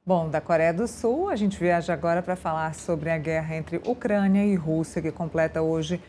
Bom, da Coreia do Sul, a gente viaja agora para falar sobre a guerra entre Ucrânia e Rússia, que completa hoje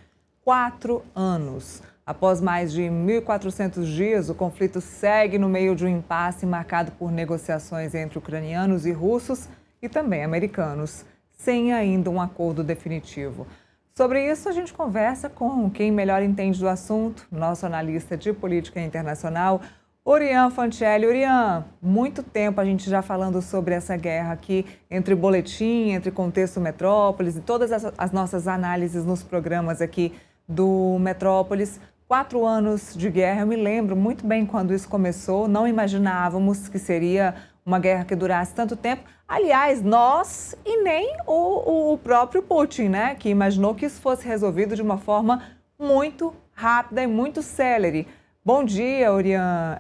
4 anos. Após mais de 1.400 dias, o conflito segue no meio de um impasse marcado por negociações entre ucranianos e russos e também americanos, sem ainda um acordo definitivo. Sobre isso, a gente conversa com quem melhor entende do assunto, nosso analista de política internacional, Orian Fancelli. Orian, muito tempo a gente já falando sobre essa guerra aqui, entre boletim, entre contexto Metrópolis e todas as nossas análises nos programas aqui do Metrópolis. 4 anos de guerra, eu me lembro muito bem quando isso começou, não imaginávamos que seria uma guerra que durasse tanto tempo. Aliás, nós e nem o próprio Putin, né, que imaginou que isso fosse resolvido de uma forma muito rápida e muito célere. Bom dia, Orian.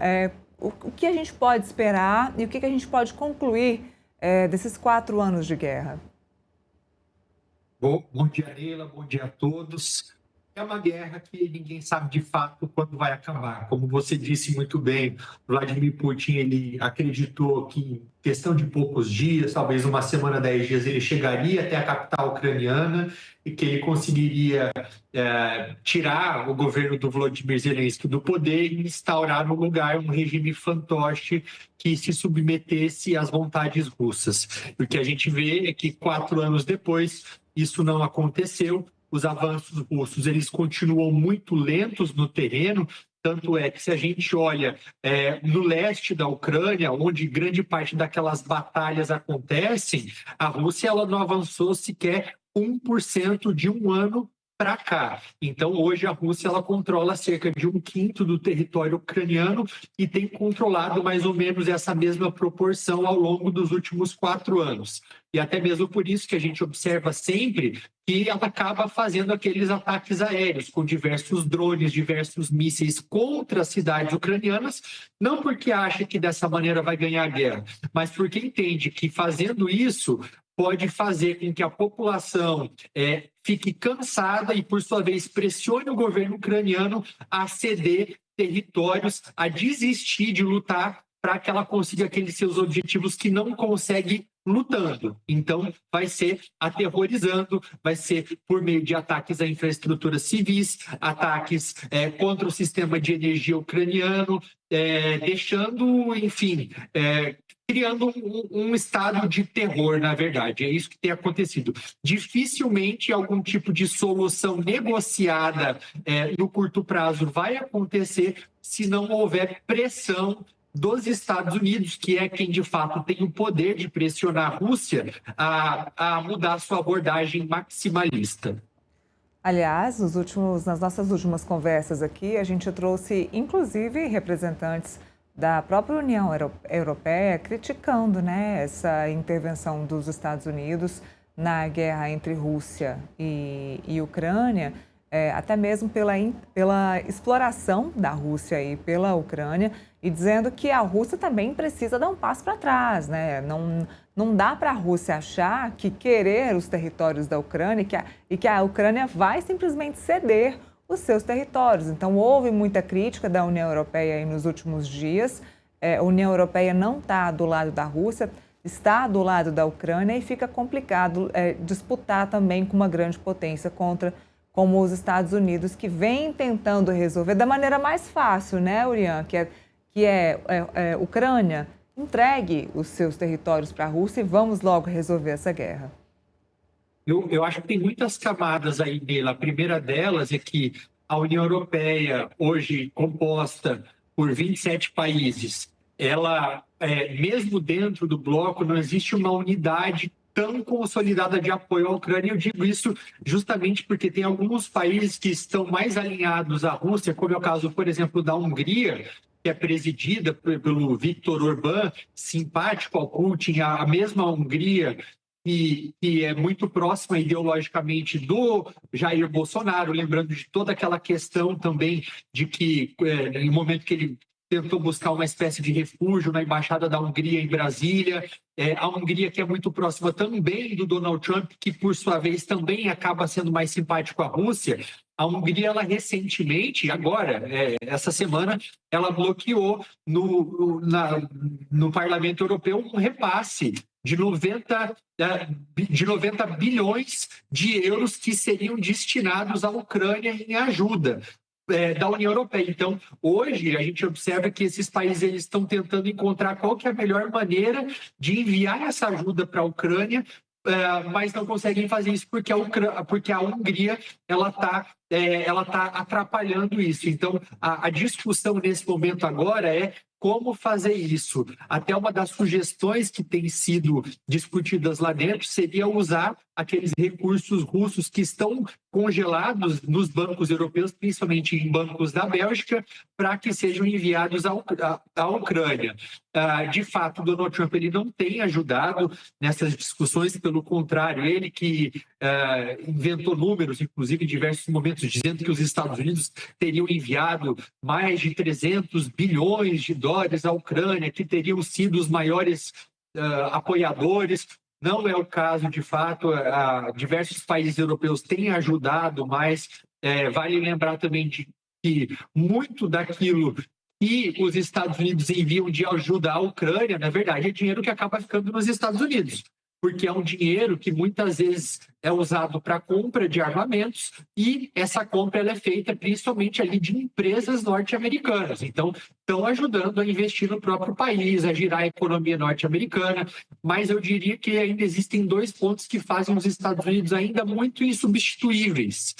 O que a gente pode esperar e o que a gente pode concluir desses 4 anos de guerra? Bom dia, Neila. Bom dia a todos. É uma guerra que ninguém sabe de fato quando vai acabar. Como você disse muito bem, Vladimir Putin ele acreditou que em questão de poucos dias, talvez uma semana, 10 dias, ele chegaria até a capital ucraniana e que ele conseguiria tirar o governo do Volodymyr Zelensky do poder e instaurar no lugar um regime fantoche que se submetesse às vontades russas. O que a gente vê é que 4 anos depois isso não aconteceu. Os avanços russos eles continuam muito lentos no terreno, tanto é que se a gente olha no leste da Ucrânia, onde grande parte daquelas batalhas acontecem, a Rússia ela não avançou sequer 1% de um ano para cá. Então, hoje, a Rússia ela controla cerca de 1/5 do território ucraniano e tem controlado mais ou menos essa mesma proporção ao longo dos últimos 4 anos. E até mesmo por isso que a gente observa sempre que ela acaba fazendo aqueles ataques aéreos com diversos drones, diversos mísseis contra as cidades ucranianas, não porque acha que dessa maneira vai ganhar a guerra, mas porque entende que fazendo isso pode fazer com que a população fique cansada e, por sua vez, pressione o governo ucraniano a ceder territórios, a desistir de lutar para que ela consiga aqueles seus objetivos que não consegue lutando. Então, vai ser aterrorizando, vai ser por meio de ataques a infraestruturas civis, ataques contra o sistema de energia ucraniano, deixando, enfim, criando um estado de terror, na verdade. É isso que tem acontecido. Dificilmente algum tipo de solução negociada no curto prazo vai acontecer se não houver pressão dos Estados Unidos, que é quem de fato tem o poder de pressionar a Rússia a mudar sua abordagem maximalista. Aliás, nas nossas últimas conversas aqui, a gente trouxe, inclusive, representantes da própria União Europeia criticando, né, essa intervenção dos Estados Unidos na guerra entre Rússia e Ucrânia, até mesmo pela exploração da Rússia aí pela Ucrânia, e dizendo que a Rússia também precisa dar um passo para trás, né? Não dá para a Rússia achar que querer os territórios da Ucrânia e que a Ucrânia vai simplesmente ceder os seus territórios. Então, houve muita crítica da União Europeia aí nos últimos dias. A União Europeia não está do lado da Rússia, está do lado da Ucrânia e fica complicado disputar também com uma grande potência como os Estados Unidos, que vem tentando resolver da maneira mais fácil, né, Orian? Que é Ucrânia, entregue os seus territórios para a Rússia e vamos logo resolver essa guerra. Eu acho que tem muitas camadas aí nela. A primeira delas é que a União Europeia, hoje composta por 27 países, ela, mesmo dentro do bloco, não existe uma unidade tão consolidada de apoio à Ucrânia. Eu digo isso justamente porque tem alguns países que estão mais alinhados à Rússia, como é o caso, por exemplo, da Hungria, que é presidida pelo Viktor Orbán, simpático ao Putin, a mesma Hungria que é muito próxima ideologicamente do Jair Bolsonaro, lembrando de toda aquela questão também de que, no momento que ele tentou buscar uma espécie de refúgio na Embaixada da Hungria em Brasília, a Hungria que é muito próxima também do Donald Trump, que por sua vez também acaba sendo mais simpático à Rússia. A Hungria, ela recentemente, agora, essa semana, ela bloqueou no Parlamento Europeu um repasse de 90 bilhões de euros que seriam destinados à Ucrânia em ajuda da União Europeia. Então, hoje, a gente observa que esses países eles estão tentando encontrar qual que é a melhor maneira de enviar essa ajuda para a Ucrânia, mas não conseguem fazer isso porque a Hungria ela tá atrapalhando isso. Então, a discussão nesse momento agora é como fazer isso. Até uma das sugestões que tem sido discutidas lá dentro seria usar aqueles recursos russos que estão congelados nos bancos europeus, principalmente em bancos da Bélgica, para que sejam enviados à Ucrânia. De fato, Donald Trump ele não tem ajudado nessas discussões, pelo contrário, ele que inventou números, inclusive em diversos momentos, dizendo que os Estados Unidos teriam enviado mais de 300 bilhões de dólares à Ucrânia, que teriam sido os maiores apoiadores. Não é o caso, de fato, diversos países europeus têm ajudado, mas vale lembrar também que muito daquilo que os Estados Unidos enviam de ajuda à Ucrânia, na verdade, é dinheiro que acaba ficando nos Estados Unidos, porque é um dinheiro que muitas vezes é usado para compra de armamentos e essa compra ela é feita principalmente ali de empresas norte-americanas. Então, estão ajudando a investir no próprio país, a girar a economia norte-americana, mas eu diria que ainda existem dois pontos que fazem os Estados Unidos ainda muito insubstituíveis,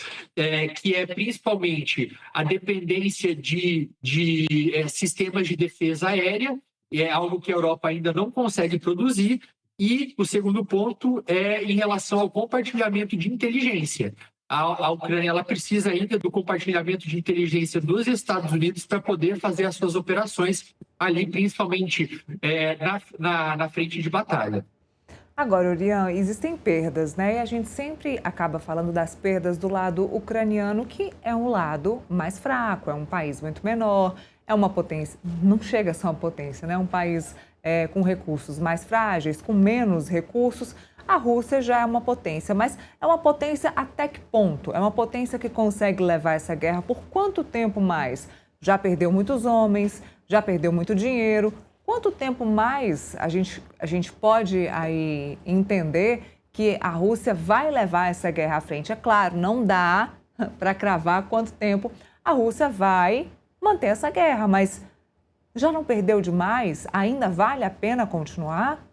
que é principalmente a dependência de sistemas de defesa aérea, é algo que a Europa ainda não consegue produzir. E o segundo ponto é em relação ao compartilhamento de inteligência. A Ucrânia ela precisa ainda do compartilhamento de inteligência dos Estados Unidos para poder fazer as suas operações ali, principalmente na frente de batalha. Agora, Orian, existem perdas, né? E a gente sempre acaba falando das perdas do lado ucraniano, que é um lado mais fraco, é um país muito menor, é uma potência, não chega a ser uma potência, né? É um país com recursos mais frágeis, com menos recursos. A Rússia já é uma potência, mas é uma potência até que ponto? É uma potência que consegue levar essa guerra por quanto tempo mais? Já perdeu muitos homens, já perdeu muito dinheiro. Quanto tempo mais a gente pode aí entender que a Rússia vai levar essa guerra à frente? É claro, não dá para cravar quanto tempo a Rússia vai manter essa guerra, mas já não perdeu demais? Ainda vale a pena continuar?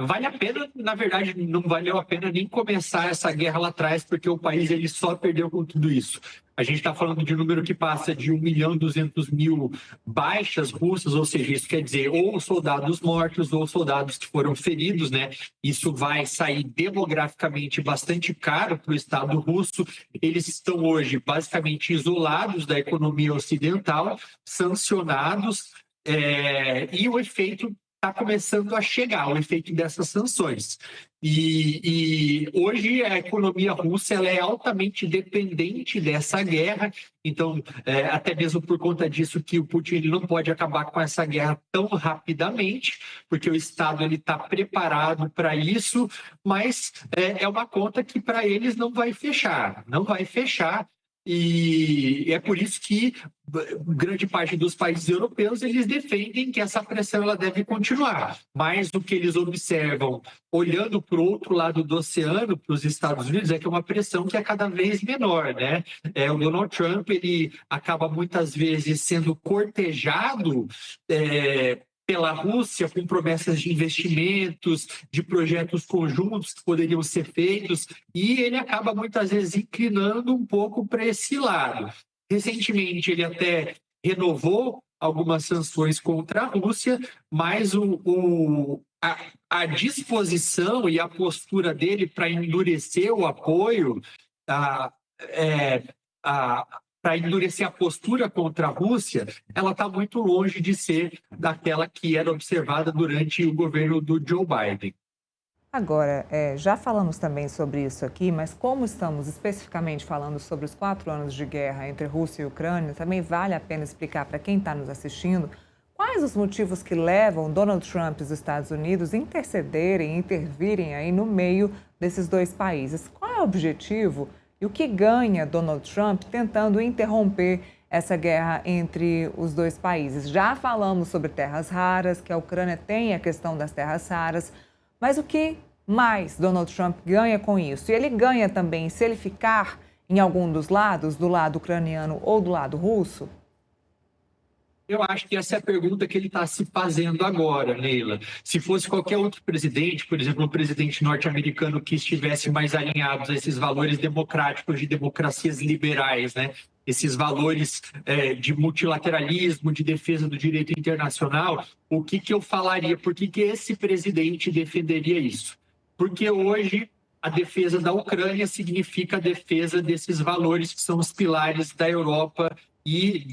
Vale a pena, na verdade, não valeu a pena nem começar essa guerra lá atrás, porque o país ele só perdeu com tudo isso. A gente está falando de um número que passa de 1.200.000 baixas russas, ou seja, isso quer dizer ou soldados mortos ou soldados que foram feridos, né? Isso vai sair demograficamente bastante caro para o Estado russo. Eles estão hoje basicamente isolados da economia ocidental, sancionados, e o efeito está começando a chegar, o efeito dessas sanções. E hoje a economia russa ela é altamente dependente dessa guerra, então até mesmo por conta disso que o Putin ele não pode acabar com essa guerra tão rapidamente, porque o Estado ele está preparado para isso, mas é uma conta que para eles não vai fechar, não vai fechar. E é por isso que grande parte dos países europeus eles defendem que essa pressão ela deve continuar. Mas o que eles observam, olhando para o outro lado do oceano, para os Estados Unidos, é que é uma pressão que é cada vez menor, né? O Donald Trump ele acaba muitas vezes sendo cortejado pela Rússia, com promessas de investimentos, de projetos conjuntos que poderiam ser feitos, e ele acaba muitas vezes inclinando um pouco para esse lado. Recentemente, ele até renovou algumas sanções contra a Rússia, mas a disposição e a postura dele para endurecer o apoio, para endurecer a postura contra a Rússia, ela está muito longe de ser daquela que era observada durante o governo do Joe Biden. Agora, já falamos também sobre isso aqui, mas como estamos especificamente falando sobre os 4 anos de guerra entre Rússia e Ucrânia, também vale a pena explicar para quem está nos assistindo quais os motivos que levam Donald Trump e os Estados Unidos a intercederem, intervirem aí no meio desses dois países. Qual é o objetivo e o que ganha Donald Trump tentando interromper essa guerra entre os dois países? Já falamos sobre terras raras, que a Ucrânia tem a questão das terras raras, mas o que mais Donald Trump ganha com isso? E ele ganha também se ele ficar em algum dos lados, do lado ucraniano ou do lado russo? Eu acho que essa é a pergunta que ele está se fazendo agora, Neila. Se fosse qualquer outro presidente, por exemplo, um presidente norte-americano que estivesse mais alinhado a esses valores democráticos de democracias liberais, né? Esses valores de multilateralismo, de defesa do direito internacional, o que eu falaria? Por que esse presidente defenderia isso? Porque hoje a defesa da Ucrânia significa a defesa desses valores que são os pilares da Europa e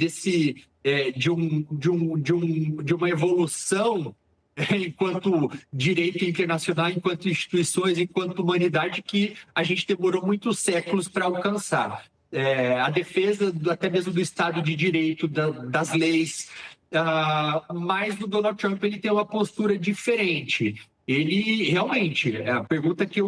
de uma evolução enquanto direito internacional, enquanto instituições, enquanto humanidade que a gente demorou muitos séculos para alcançar. A defesa até mesmo do Estado de Direito, das leis, mas o Donald Trump ele tem uma postura diferente. Ele realmente, a pergunta que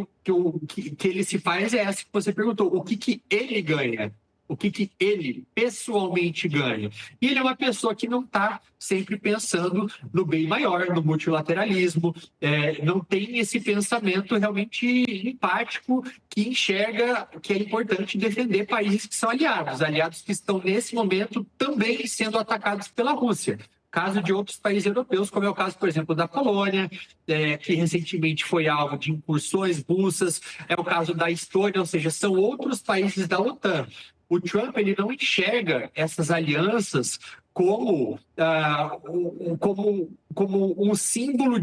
ele se faz é essa que você perguntou: o que ele ganha? O que ele pessoalmente ganha? E ele é uma pessoa que não está sempre pensando no bem maior, no multilateralismo, não tem esse pensamento realmente empático que enxerga que é importante defender países que são aliados que estão nesse momento também sendo atacados pela Rússia. Caso de outros países europeus, como é o caso, por exemplo, da Polônia, que recentemente foi alvo de incursões russas, é o caso da Estônia, ou seja, são outros países da OTAN. O Trump ele não enxerga essas alianças como um símbolo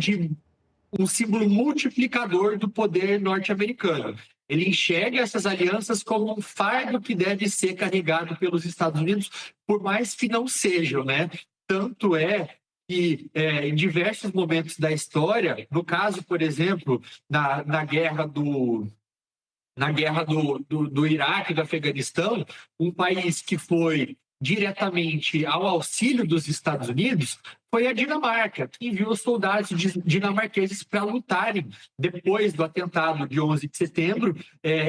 multiplicador do poder norte-americano. Ele enxerga essas alianças como um fardo que deve ser carregado pelos Estados Unidos, por mais que não sejam, né? Tanto é que em diversos momentos da história, no caso, por exemplo, na guerra do Iraque e do Afeganistão, um país que foi diretamente ao auxílio dos Estados Unidos foi a Dinamarca, que enviou soldados dinamarqueses para lutarem depois do atentado de 11 de setembro,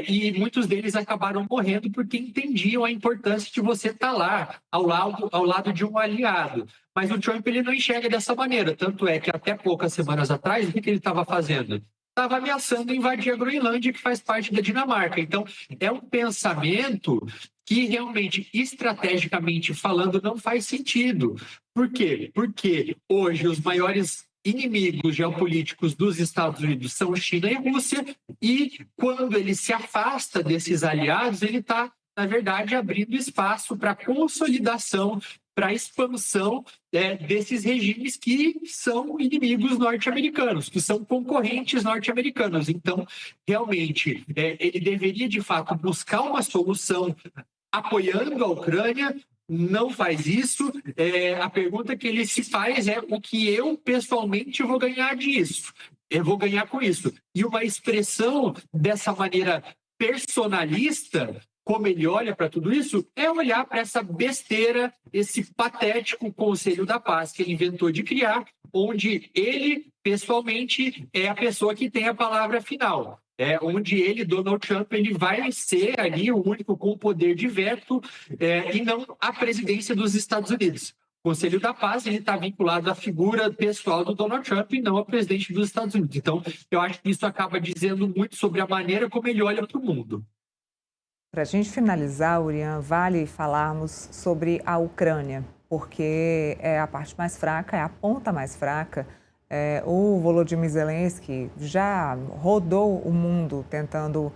e muitos deles acabaram morrendo porque entendiam a importância de você estar lá, ao lado de um aliado. Mas o Trump ele não enxerga dessa maneira, tanto é que até poucas semanas atrás, o que ele estava fazendo? Estava ameaçando invadir a Groenlândia, que faz parte da Dinamarca. Então, é um pensamento que realmente, estrategicamente falando, não faz sentido. Por quê? Porque hoje os maiores inimigos geopolíticos dos Estados Unidos são China e Rússia, e quando ele se afasta desses aliados, ele está, na verdade, abrindo espaço para a consolidação, para a expansão desses regimes que são inimigos norte-americanos, que são concorrentes norte-americanos. Então, realmente, ele deveria, de fato, buscar uma solução apoiando a Ucrânia, não faz isso. A pergunta que ele se faz é: o que eu, pessoalmente, vou ganhar disso? Eu vou ganhar com isso. E uma expressão dessa maneira personalista, como ele olha para tudo isso, é olhar para essa besteira, esse patético Conselho da Paz que ele inventou de criar, onde ele, pessoalmente, é a pessoa que tem a palavra final. Onde ele, Donald Trump, ele vai ser ali o único com o poder de veto, e não a presidência dos Estados Unidos. O Conselho da Paz está vinculado à figura pessoal do Donald Trump e não ao presidente dos Estados Unidos. Então, eu acho que isso acaba dizendo muito sobre a maneira como ele olha para o mundo. Para a gente finalizar, Urian, vale falarmos sobre a Ucrânia, porque é a parte mais fraca, é a ponta mais fraca. O Volodymyr Zelensky já rodou o mundo tentando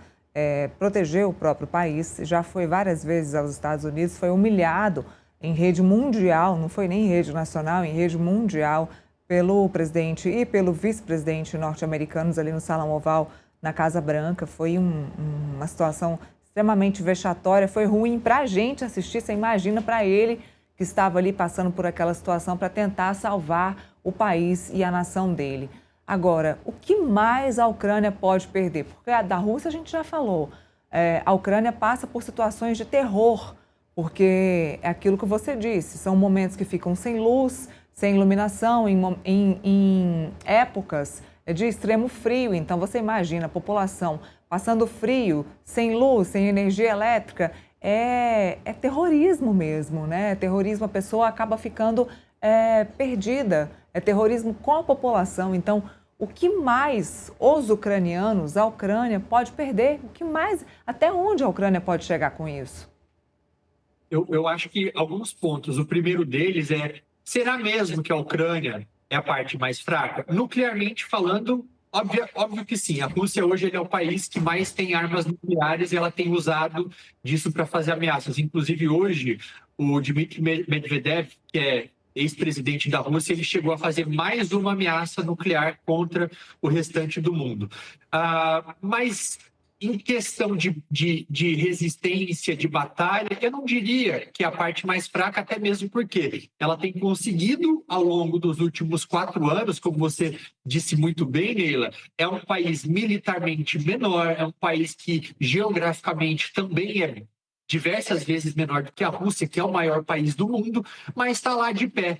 proteger o próprio país, já foi várias vezes aos Estados Unidos, foi humilhado em rede mundial, não foi nem em rede nacional, em rede mundial, pelo presidente e pelo vice-presidente norte-americanos ali no Salão Oval, na Casa Branca. Foi uma situação extremamente vexatória, foi ruim para a gente assistir, você imagina para ele que estava ali passando por aquela situação para tentar salvar o país e a nação dele. Agora, o que mais a Ucrânia pode perder? Porque da Rússia a gente já falou, a Ucrânia passa por situações de terror, porque é aquilo que você disse, são momentos que ficam sem luz, sem iluminação, em épocas de extremo frio. Então você imagina a população passando frio, sem luz, sem energia elétrica, é terrorismo mesmo, né? Terrorismo, a pessoa acaba ficando perdida. É terrorismo com a população. Então, o que mais os ucranianos, a Ucrânia pode perder? O que mais, até onde a Ucrânia pode chegar com isso? Eu acho que alguns pontos. O primeiro deles é: será mesmo que a Ucrânia é a parte mais fraca? Nuclearmente falando, óbvio que sim. A Rússia hoje ele é o país que mais tem armas nucleares e ela tem usado disso para fazer ameaças. Inclusive, hoje, o Dmitry Medvedev, que é ex-presidente da Rússia, ele chegou a fazer mais uma ameaça nuclear contra o restante do mundo. Mas em questão de resistência, de batalha, eu não diria que é a parte mais fraca, até mesmo porque ela tem conseguido, ao longo dos últimos 4 anos, como você disse muito bem, Neila, é um país militarmente menor, é um país que geograficamente também é diversas vezes menor do que a Rússia, que é o maior país do mundo, mas está lá de pé.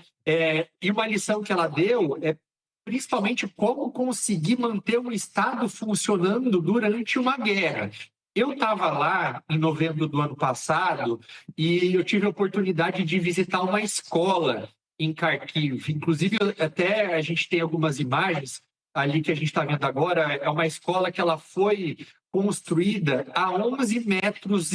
E uma lição que ela deu é principalmente como conseguir manter um Estado funcionando durante uma guerra. Eu estava lá em novembro do ano passado e eu tive a oportunidade de visitar uma escola em Kharkiv. Inclusive, até a gente tem algumas imagens ali que a gente está vendo agora. É uma escola que ela foi construída a 11,5 metros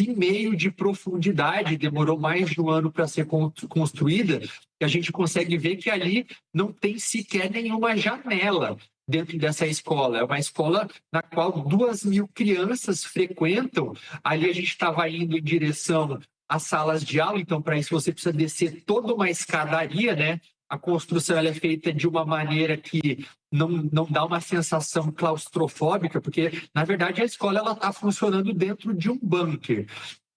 de profundidade, demorou mais de um ano para ser construída, e a gente consegue ver que ali não tem sequer nenhuma janela dentro dessa escola. É uma escola na qual 2.000 crianças frequentam. Ali a gente estava indo em direção às salas de aula, então para isso você precisa descer toda uma escadaria, né? A construção ela é feita de uma maneira que não dá uma sensação claustrofóbica, porque, na verdade, a escola está funcionando dentro de um bunker.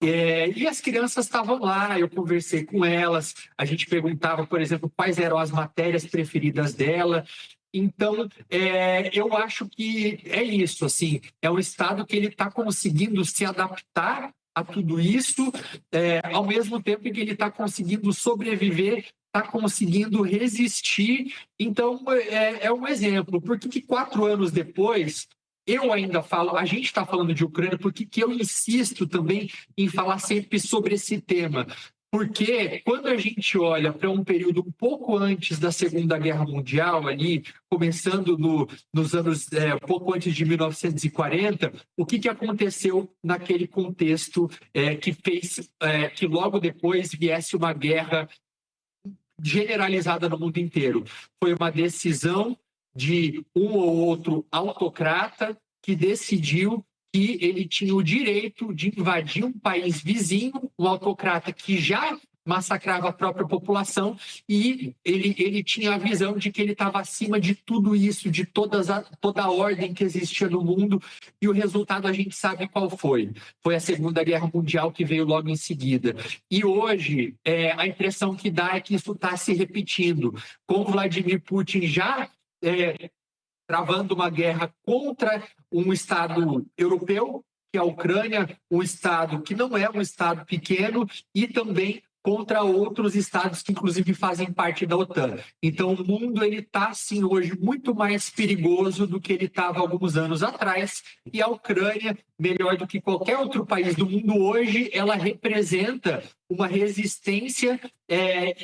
E as crianças estavam lá, eu conversei com elas, a gente perguntava, por exemplo, quais eram as matérias preferidas dela. Então, eu acho que é isso, assim, é um Estado que ele está conseguindo se adaptar a tudo isso, ao mesmo tempo que ele está conseguindo sobreviver, está conseguindo resistir. Então, é um exemplo. Por que 4 anos depois, eu ainda falo, a gente está falando de Ucrânia, porque que eu insisto também em falar sempre sobre esse tema? Porque quando a gente olha para um período um pouco antes da Segunda Guerra Mundial, ali, começando nos anos pouco antes de 1940, o que aconteceu naquele contexto que fez que logo depois viesse uma guerra generalizada no mundo inteiro? Foi uma decisão de um ou outro autocrata que decidiu que ele tinha o direito de invadir um país vizinho, um autocrata que já massacrava a própria população, e ele tinha a visão de que ele estava acima de tudo isso, de toda a ordem que existia no mundo, e o resultado a gente sabe qual foi. Foi a Segunda Guerra Mundial, que veio logo em seguida. E hoje, a impressão que dá é que isso está se repetindo, com Vladimir Putin já travando uma guerra contra um Estado europeu, que é a Ucrânia, um Estado que não é um Estado pequeno, e também contra outros estados que, inclusive, fazem parte da OTAN. Então, o mundo está, sim, hoje muito mais perigoso do que ele estava alguns anos atrás, e a Ucrânia, melhor do que qualquer outro país do mundo hoje, ela representa uma resistência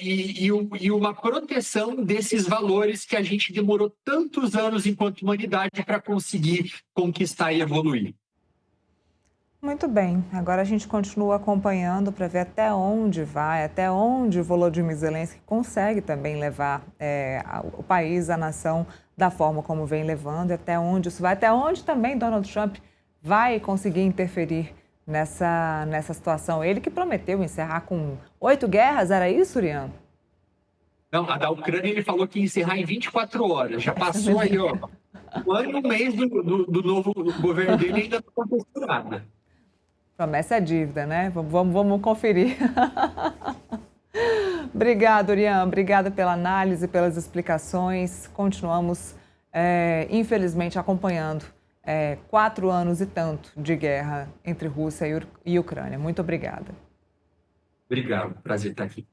e uma proteção desses valores que a gente demorou tantos anos enquanto humanidade para conseguir conquistar e evoluir. Muito bem, agora a gente continua acompanhando para ver até onde vai, até onde o Volodymyr Zelensky consegue também levar o país, a nação, da forma como vem levando, e até onde isso vai, até onde também Donald Trump vai conseguir interferir nessa situação. Ele que prometeu encerrar com 8 guerras, era isso, Urian? Não, a da Ucrânia ele falou que ia encerrar em 24 horas, já passou aí, ó, um ano e um mês do novo governo dele e ainda não aconteceu nada. Promessa é dívida, né? Vamos conferir. Obrigada, Urian. Obrigada pela análise, pelas explicações. Continuamos, infelizmente, acompanhando 4 anos e tanto de guerra entre Rússia e Ucrânia. Muito obrigada. Obrigado, prazer estar aqui.